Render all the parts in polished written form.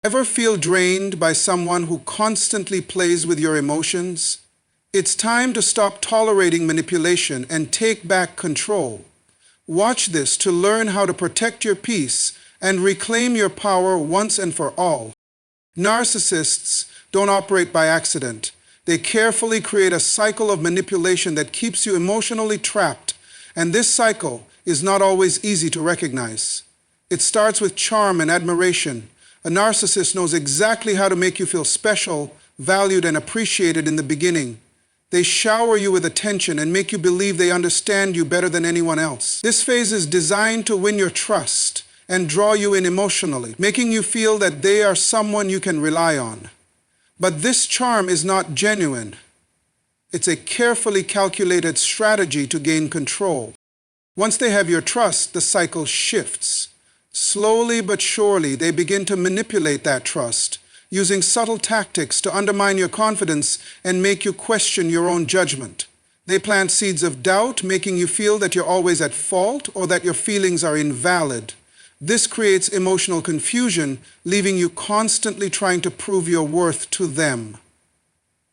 Ever feel drained by someone who constantly plays with your emotions? It's time to stop tolerating manipulation and take back control. Watch this to learn how to protect your peace and reclaim your power once and for all. Narcissists don't operate by accident. They carefully create a cycle of manipulation that keeps you emotionally trapped, and this cycle is not always easy to recognize. It starts with charm and admiration. A narcissist knows exactly how to make you feel special, valued, and appreciated in the beginning. They shower you with attention and make you believe they understand you better than anyone else. This phase is designed to win your trust and draw you in emotionally, making you feel that they are someone you can rely on. But this charm is not genuine. It's a carefully calculated strategy to gain control. Once they have your trust, the cycle shifts. Slowly but surely, they begin to manipulate that trust, using subtle tactics to undermine your confidence and make you question your own judgment. They plant seeds of doubt, making you feel that you're always at fault or that your feelings are invalid. This creates emotional confusion, leaving you constantly trying to prove your worth to them.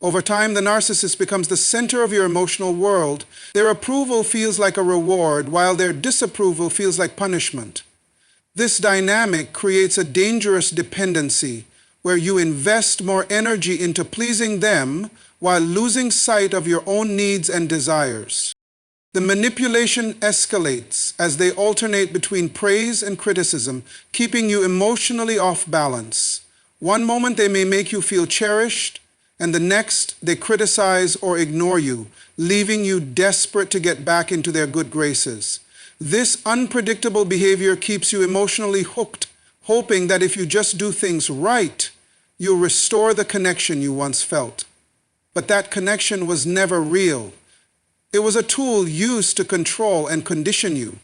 Over time, the narcissist becomes the center of your emotional world. Their approval feels like a reward, while their disapproval feels like punishment. This dynamic creates a dangerous dependency where you invest more energy into pleasing them while losing sight of your own needs and desires. The manipulation escalates as they alternate between praise and criticism, keeping you emotionally off balance. One moment they may make you feel cherished, and the next they criticize or ignore you, leaving you desperate to get back into their good graces. This unpredictable behavior keeps you emotionally hooked, hoping that if you just do things right, you'll restore the connection you once felt. But that connection was never real. It was a tool used to control and condition you.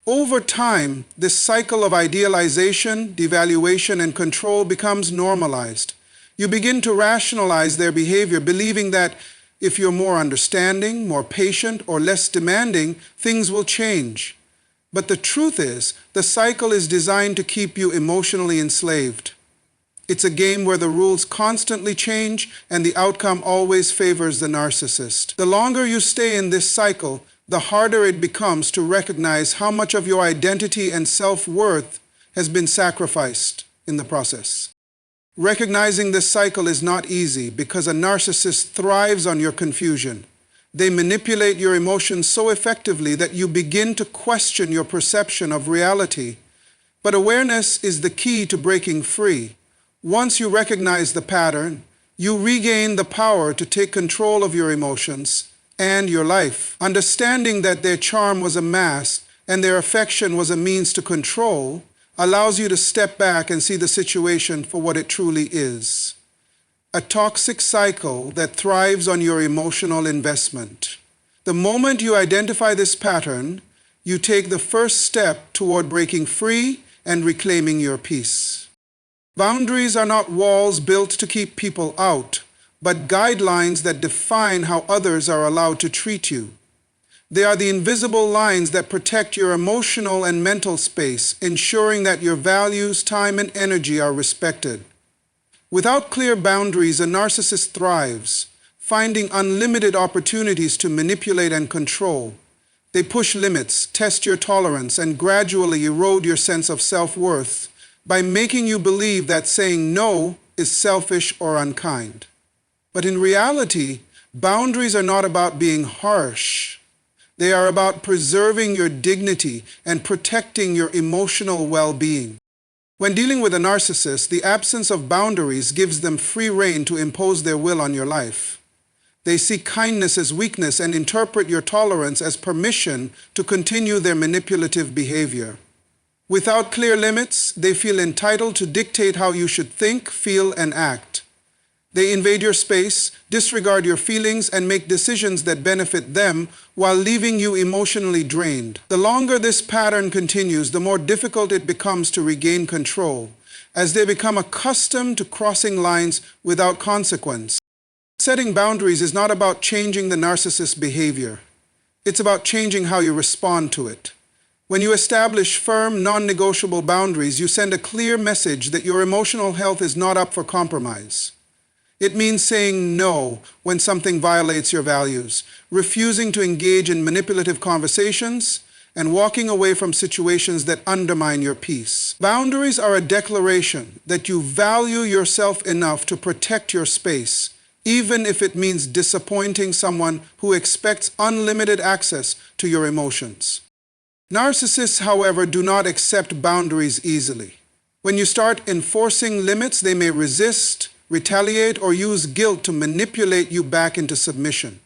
Over time, this cycle of idealization, devaluation, and control becomes normalized. You begin to rationalize their behavior, believing that if you're more understanding, more patient, or less demanding, things will change. But the truth is, the cycle is designed to keep you emotionally enslaved. It's a game where the rules constantly change and the outcome always favors the narcissist. The longer you stay in this cycle, the harder it becomes to recognize how much of your identity and self-worth has been sacrificed in the process. Recognizing this cycle is not easy because a narcissist thrives on your confusion. They manipulate your emotions so effectively that you begin to question your perception of reality. But awareness is the key to breaking free. Once you recognize the pattern, you regain the power to take control of your emotions and your life. Understanding that their charm was a mask and their affection was a means to control allows you to step back and see the situation for what it truly is. A toxic cycle that thrives on your emotional investment. The moment you identify this pattern, you take the first step toward breaking free and reclaiming your peace. Boundaries are not walls built to keep people out, but guidelines that define how others are allowed to treat you. They are the invisible lines that protect your emotional and mental space, ensuring that your values, time, and energy are respected. Without clear boundaries, a narcissist thrives, finding unlimited opportunities to manipulate and control. They push limits, test your tolerance, and gradually erode your sense of self-worth by making you believe that saying no is selfish or unkind. But in reality, boundaries are not about being harsh. They are about preserving your dignity and protecting your emotional well-being. When dealing with a narcissist, the absence of boundaries gives them free rein to impose their will on your life. They see kindness as weakness and interpret your tolerance as permission to continue their manipulative behavior. Without clear limits, they feel entitled to dictate how you should think, feel, and act. They invade your space, disregard your feelings, and make decisions that benefit them while leaving you emotionally drained. The longer this pattern continues, the more difficult it becomes to regain control, as they become accustomed to crossing lines without consequence. Setting boundaries is not about changing the narcissist's behavior. It's about changing how you respond to it. When you establish firm, non-negotiable boundaries, you send a clear message that your emotional health is not up for compromise. It means saying no when something violates your values, refusing to engage in manipulative conversations, and walking away from situations that undermine your peace. Boundaries are a declaration that you value yourself enough to protect your space, even if it means disappointing someone who expects unlimited access to your emotions. Narcissists, however, do not accept boundaries easily. When you start enforcing limits, they may resist, retaliate, or use guilt to manipulate you back into submission.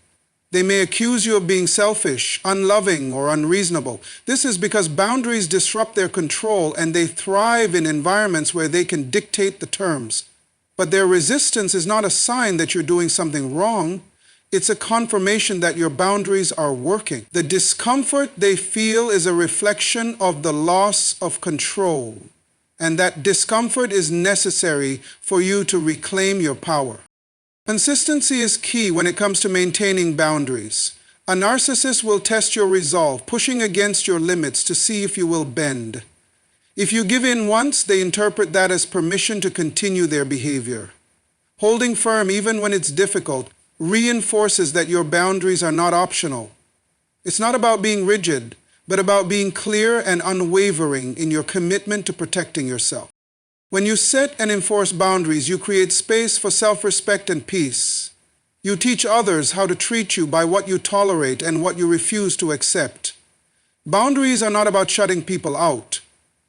They may accuse you of being selfish, unloving, or unreasonable. This is because boundaries disrupt their control and they thrive in environments where they can dictate the terms. But their resistance is not a sign that you're doing something wrong. It's a confirmation that your boundaries are working. The discomfort they feel is a reflection of the loss of control, and that discomfort is necessary for you to reclaim your power. Consistency is key when it comes to maintaining boundaries. A narcissist will test your resolve, pushing against your limits to see if you will bend. If you give in once, they interpret that as permission to continue their behavior. Holding firm even when it's difficult reinforces that your boundaries are not optional. It's not about being rigid, but about being clear and unwavering in your commitment to protecting yourself. When you set and enforce boundaries, you create space for self-respect and peace. You teach others how to treat you by what you tolerate and what you refuse to accept. Boundaries are not about shutting people out.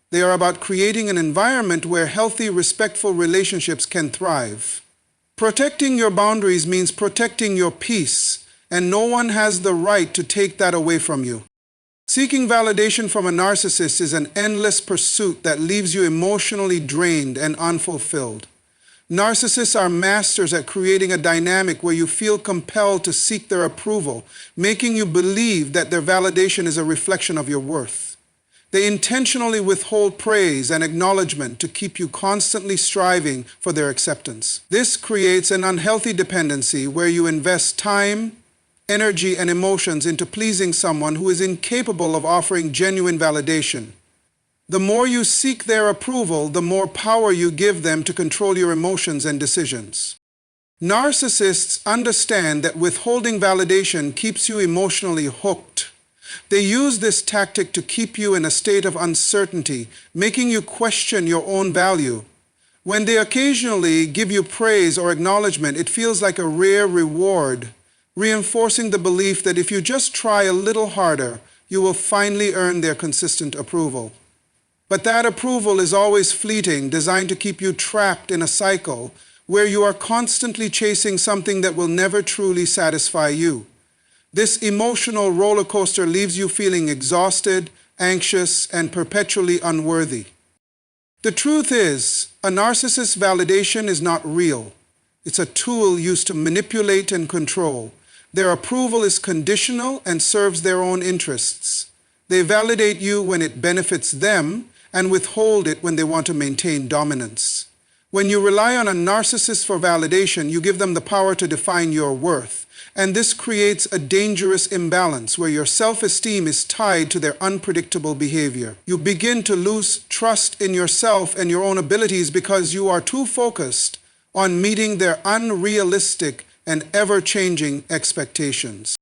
They are about creating an environment where healthy, respectful relationships can thrive. Protecting your boundaries means protecting your peace, and no one has the right to take that away from you. Seeking validation from a narcissist is an endless pursuit that leaves you emotionally drained and unfulfilled. Narcissists are masters at creating a dynamic where you feel compelled to seek their approval, making you believe that their validation is a reflection of your worth. They intentionally withhold praise and acknowledgement to keep you constantly striving for their acceptance. This creates an unhealthy dependency where you invest time, energy, and emotions into pleasing someone who is incapable of offering genuine validation. The more you seek their approval, the more power you give them to control your emotions and decisions. Narcissists understand that withholding validation keeps you emotionally hooked. They use this tactic to keep you in a state of uncertainty, making you question your own value. When they occasionally give you praise or acknowledgement, it feels like a rare reward, reinforcing the belief that if you just try a little harder, you will finally earn their consistent approval. But that approval is always fleeting, designed to keep you trapped in a cycle where you are constantly chasing something that will never truly satisfy you. This emotional roller coaster leaves you feeling exhausted, anxious, and perpetually unworthy. The truth is, a narcissist's validation is not real. It's a tool used to manipulate and control. Their approval is conditional and serves their own interests. They validate you when it benefits them and withhold it when they want to maintain dominance. When you rely on a narcissist for validation, you give them the power to define your worth. And this creates a dangerous imbalance where your self-esteem is tied to their unpredictable behavior. You begin to lose trust in yourself and your own abilities because you are too focused on meeting their unrealistic and ever-changing expectations.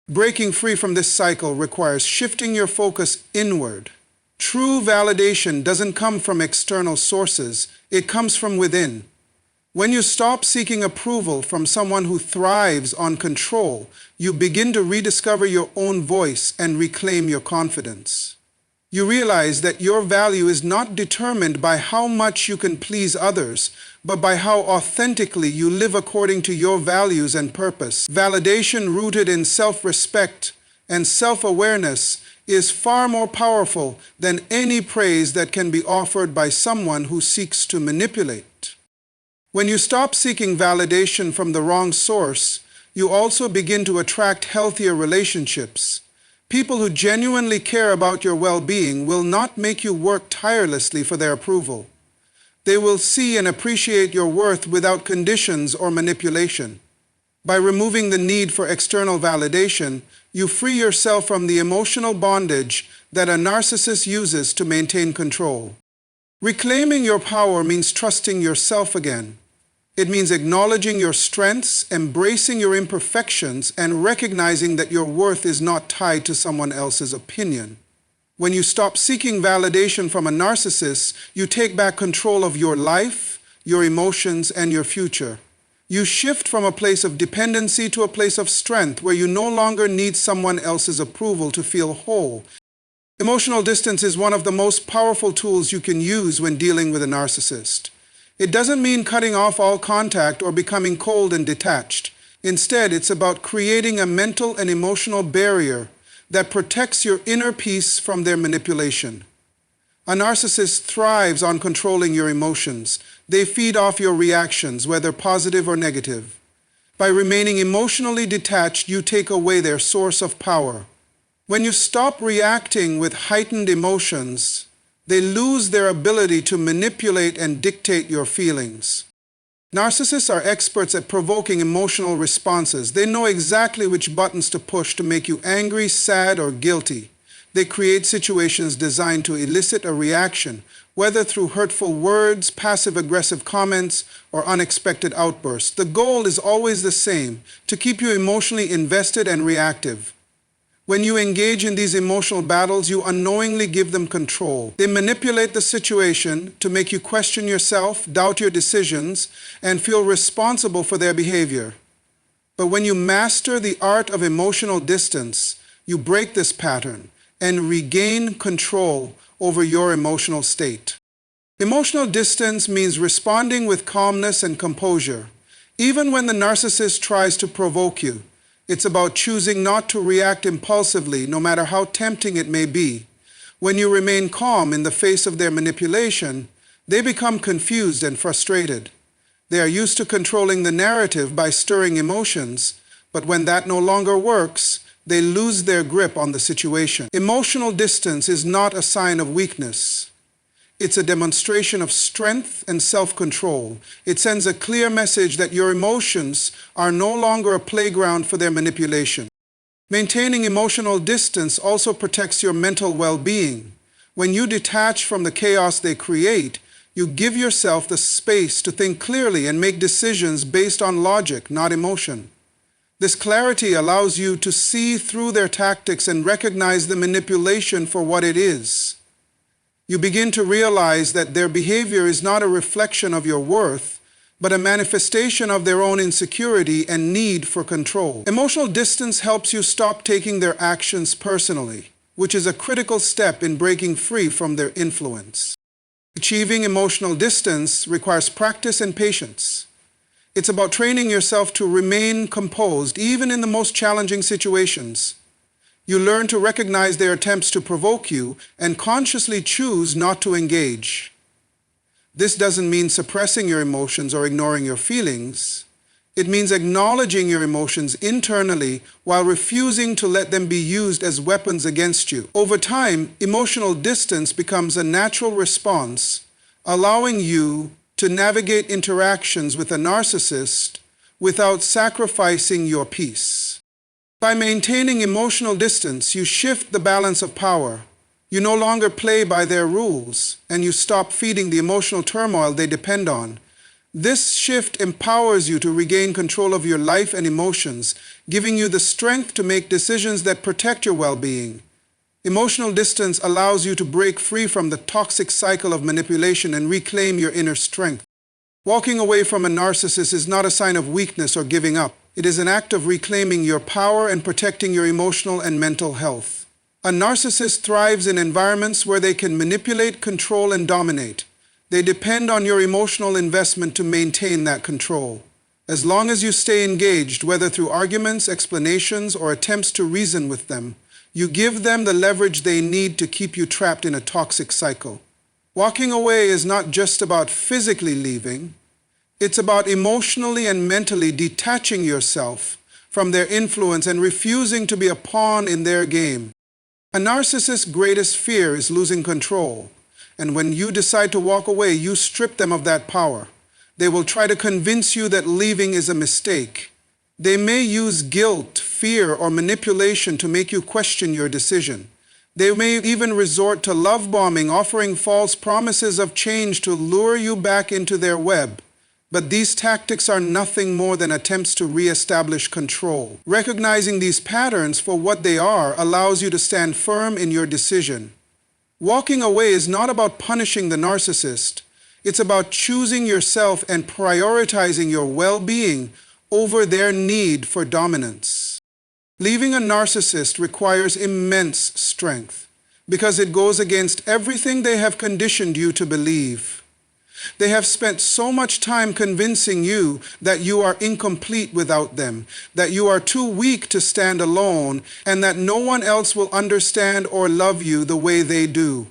Breaking free from this cycle requires shifting your focus inward. True validation doesn't come from external sources, it comes from within. When you stop seeking approval from someone who thrives on control, you begin to rediscover your own voice and reclaim your confidence. You realize that your value is not determined by how much you can please others, but by how authentically you live according to your values and purpose. Validation rooted in self-respect and self-awareness is far more powerful than any praise that can be offered by someone who seeks to manipulate. When you stop seeking validation from the wrong source, you also begin to attract healthier relationships. People who genuinely care about your well-being will not make you work tirelessly for their approval. They will see and appreciate your worth without conditions or manipulation. By removing the need for external validation, You free yourself from the emotional bondage that a narcissist uses to maintain control. Reclaiming your power means trusting yourself again. It means acknowledging your strengths, embracing your imperfections, and recognizing that your worth is not tied to someone else's opinion. When you stop seeking validation from a narcissist, you take back control of your life, your emotions, and your future. You shift from a place of dependency to a place of strength where you no longer need someone else's approval to feel whole. Emotional distance is one of the most powerful tools you can use when dealing with a narcissist. It doesn't mean cutting off all contact or becoming cold and detached. Instead, it's about creating a mental and emotional barrier that protects your inner peace from their manipulation. A narcissist thrives on controlling your emotions. They feed off your reactions, whether positive or negative. By remaining emotionally detached, you take away their source of power. When you stop reacting with heightened emotions, they lose their ability to manipulate and dictate your feelings. Narcissists are experts at provoking emotional responses. They know exactly which buttons to push to make you angry, sad, or guilty. They create situations designed to elicit a reaction, whether through hurtful words, passive-aggressive comments, or unexpected outbursts. The goal is always the same: to keep you emotionally invested and reactive. When you engage in these emotional battles, you unknowingly give them control. They manipulate the situation to make you question yourself, doubt your decisions, and feel responsible for their behavior. But when you master the art of emotional distance, you break this pattern and regain control over your emotional state. Emotional distance means responding with calmness and composure, even when the narcissist tries to provoke you. It's about choosing not to react impulsively, no matter how tempting it may be. When you remain calm in the face of their manipulation, they become confused and frustrated. They are used to controlling the narrative by stirring emotions, but when that no longer works, they lose their grip on the situation. Emotional distance is not a sign of weakness. It's a demonstration of strength and self-control. It sends a clear message that your emotions are no longer a playground for their manipulation. Maintaining emotional distance also protects your mental well-being. When you detach from the chaos they create, you give yourself the space to think clearly and make decisions based on logic, not emotion. This clarity allows you to see through their tactics and recognize the manipulation for what it is. You begin to realize that their behavior is not a reflection of your worth, but a manifestation of their own insecurity and need for control. Emotional distance helps you stop taking their actions personally, which is a critical step in breaking free from their influence. Achieving emotional distance requires practice and patience. It's about training yourself to remain composed, even in the most challenging situations. You learn to recognize their attempts to provoke you and consciously choose not to engage. This doesn't mean suppressing your emotions or ignoring your feelings. It means acknowledging your emotions internally while refusing to let them be used as weapons against you. Over time, emotional distance becomes a natural response, allowing you to navigate interactions with a narcissist without sacrificing your peace. By maintaining emotional distance, you shift the balance of power. You no longer play by their rules, and you stop feeding the emotional turmoil they depend on. This shift empowers you to regain control of your life and emotions, giving you the strength to make decisions that protect your well-being. Emotional distance allows you to break free from the toxic cycle of manipulation and reclaim your inner strength. Walking away from a narcissist is not a sign of weakness or giving up. It is an act of reclaiming your power and protecting your emotional and mental health. A narcissist thrives in environments where they can manipulate, control, and dominate. They depend on your emotional investment to maintain that control. As long as you stay engaged, whether through arguments, explanations, or attempts to reason with them, you give them the leverage they need to keep you trapped in a toxic cycle. Walking away is not just about physically leaving. It's about emotionally and mentally detaching yourself from their influence and refusing to be a pawn in their game. A narcissist's greatest fear is losing control, and when you decide to walk away, you strip them of that power. They will try to convince you that leaving is a mistake, They may use guilt, fear, or manipulation to make you question your decision. They may even resort to love bombing, offering false promises of change to lure you back into their web. But these tactics are nothing more than attempts to re-establish control. Recognizing these patterns for what they are allows you to stand firm in your decision. Walking away is not about punishing the narcissist. It's about choosing yourself and prioritizing your well-being over their need for dominance. Leaving a narcissist requires immense strength because it goes against everything they have conditioned you to believe. They have spent so much time convincing you that you are incomplete without them, that you are too weak to stand alone, and that no one else will understand or love you the way they do.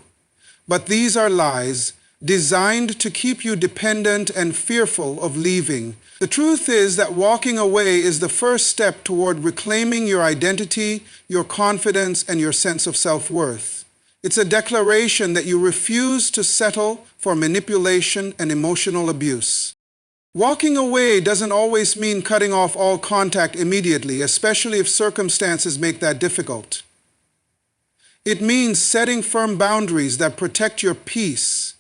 But these are lies designed to keep you dependent and fearful of leaving. The truth is that walking away is the first step toward reclaiming your identity, your confidence, and your sense of self-worth. It's a declaration that you refuse to settle for manipulation and emotional abuse. Walking away doesn't always mean cutting off all contact immediately, especially if circumstances make that difficult. It means setting firm boundaries that protect your peace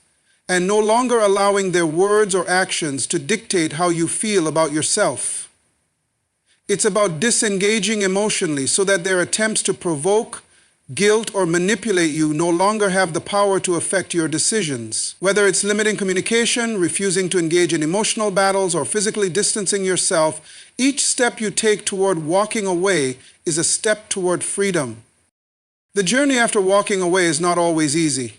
and no longer allowing their words or actions to dictate how you feel about yourself. It's about disengaging emotionally so that their attempts to provoke, guilt, or manipulate you no longer have the power to affect your decisions. Whether it's limiting communication, refusing to engage in emotional battles, or physically distancing yourself, each step you take toward walking away is a step toward freedom. The journey after walking away is not always easy.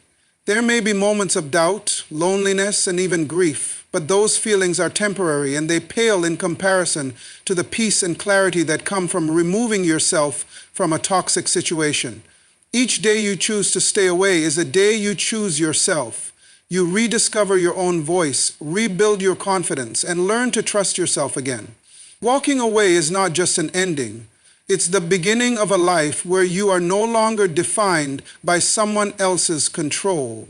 There may be moments of doubt, loneliness, and even grief, but those feelings are temporary and they pale in comparison to the peace and clarity that come from removing yourself from a toxic situation. Each day you choose to stay away is a day you choose yourself. You rediscover your own voice, rebuild your confidence, and learn to trust yourself again. Walking away is not just an ending. It's the beginning of a life where you are no longer defined by someone else's control.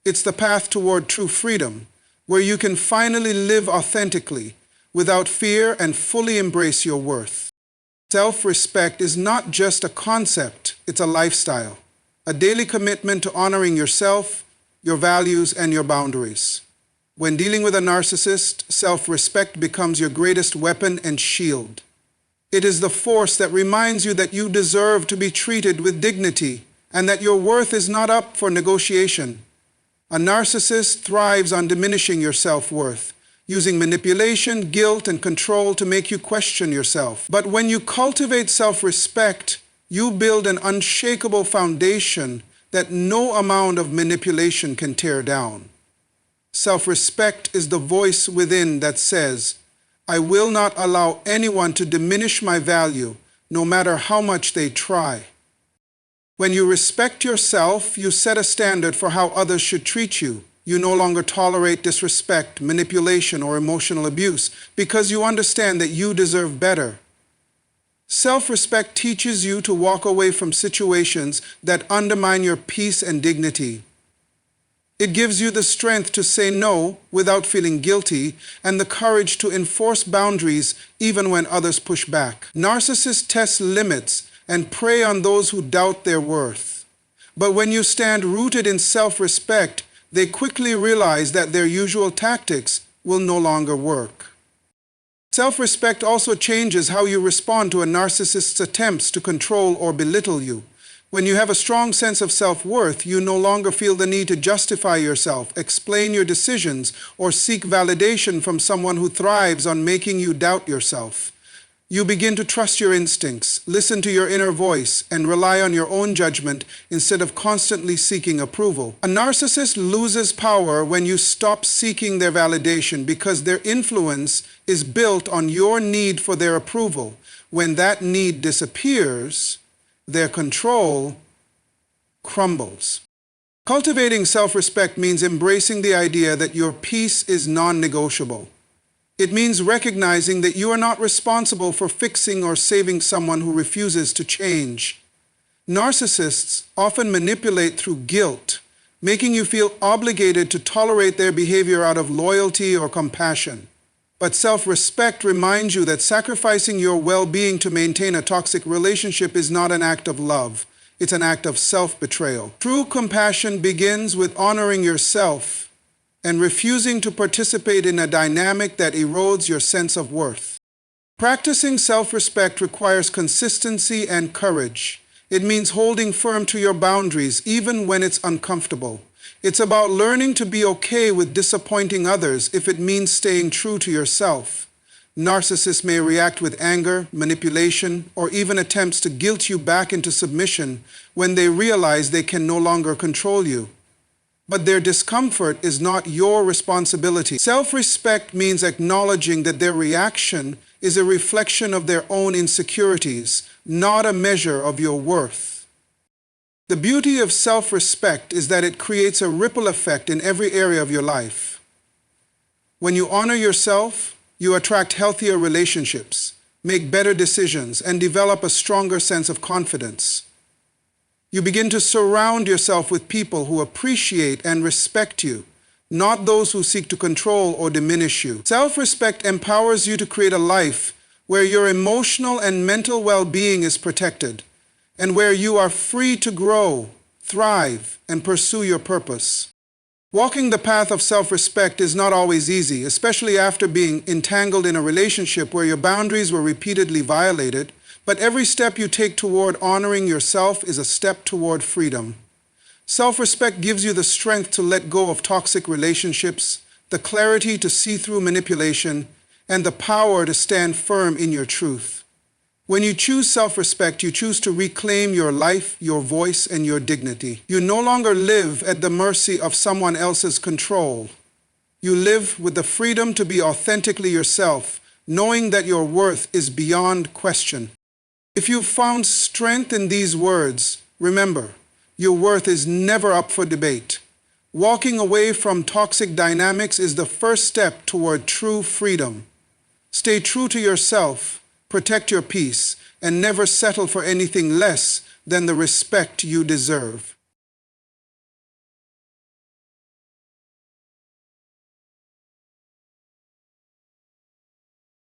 It's the path toward true freedom, where you can finally live authentically, without fear, and fully embrace your worth. Self-respect is not just a concept, it's a lifestyle, a daily commitment to honoring yourself, your values, and your boundaries. When dealing with a narcissist, self-respect becomes your greatest weapon and shield. It is the force that reminds you that you deserve to be treated with dignity and that your worth is not up for negotiation. A narcissist thrives on diminishing your self-worth, using manipulation, guilt, and control to make you question yourself. But when you cultivate self-respect, you build an unshakable foundation that no amount of manipulation can tear down. Self-respect is the voice within that says, I will not allow anyone to diminish my value, no matter how much they try. When you respect yourself, you set a standard for how others should treat you. You no longer tolerate disrespect, manipulation, or emotional abuse because you understand that you deserve better. Self-respect teaches you to walk away from situations that undermine your peace and dignity. It gives you the strength to say no without feeling guilty and the courage to enforce boundaries even when others push back. Narcissists test limits and prey on those who doubt their worth. But when you stand rooted in self-respect, they quickly realize that their usual tactics will no longer work. Self-respect also changes how you respond to a narcissist's attempts to control or belittle you. When you have a strong sense of self-worth, you no longer feel the need to justify yourself, explain your decisions, or seek validation from someone who thrives on making you doubt yourself. You begin to trust your instincts, listen to your inner voice, and rely on your own judgment instead of constantly seeking approval. A narcissist loses power when you stop seeking their validation because their influence is built on your need for their approval. When that need disappears, their control crumbles. Cultivating self-respect means embracing the idea that your peace is non-negotiable. It means recognizing that you are not responsible for fixing or saving someone who refuses to change. Narcissists often manipulate through guilt, making you feel obligated to tolerate their behavior out of loyalty or compassion. But self-respect reminds you that sacrificing your well-being to maintain a toxic relationship is not an act of love. It's an act of self-betrayal. True compassion begins with honoring yourself and refusing to participate in a dynamic that erodes your sense of worth. Practicing self-respect requires consistency and courage. It means holding firm to your boundaries even when it's uncomfortable. It's about learning to be okay with disappointing others if it means staying true to yourself. Narcissists may react with anger, manipulation, or even attempts to guilt you back into submission when they realize they can no longer control you. But their discomfort is not your responsibility. Self-respect means acknowledging that their reaction is a reflection of their own insecurities, not a measure of your worth. The beauty of self-respect is that it creates a ripple effect in every area of your life. When you honor yourself, you attract healthier relationships, make better decisions, and develop a stronger sense of confidence. You begin to surround yourself with people who appreciate and respect you, not those who seek to control or diminish you. Self-respect empowers you to create a life where your emotional and mental well-being is protected, and where you are free to grow, thrive, and pursue your purpose. Walking the path of self-respect is not always easy, especially after being entangled in a relationship where your boundaries were repeatedly violated, but every step you take toward honoring yourself is a step toward freedom. Self-respect gives you the strength to let go of toxic relationships, the clarity to see through manipulation, and the power to stand firm in your truth. When you choose self-respect, you choose to reclaim your life, your voice, and your dignity. You no longer live at the mercy of someone else's control. You live with the freedom to be authentically yourself, knowing that your worth is beyond question. If you've found strength in these words, remember, your worth is never up for debate. Walking away from toxic dynamics is the first step toward true freedom. Stay true to yourself, protect your peace, and never settle for anything less than the respect you deserve.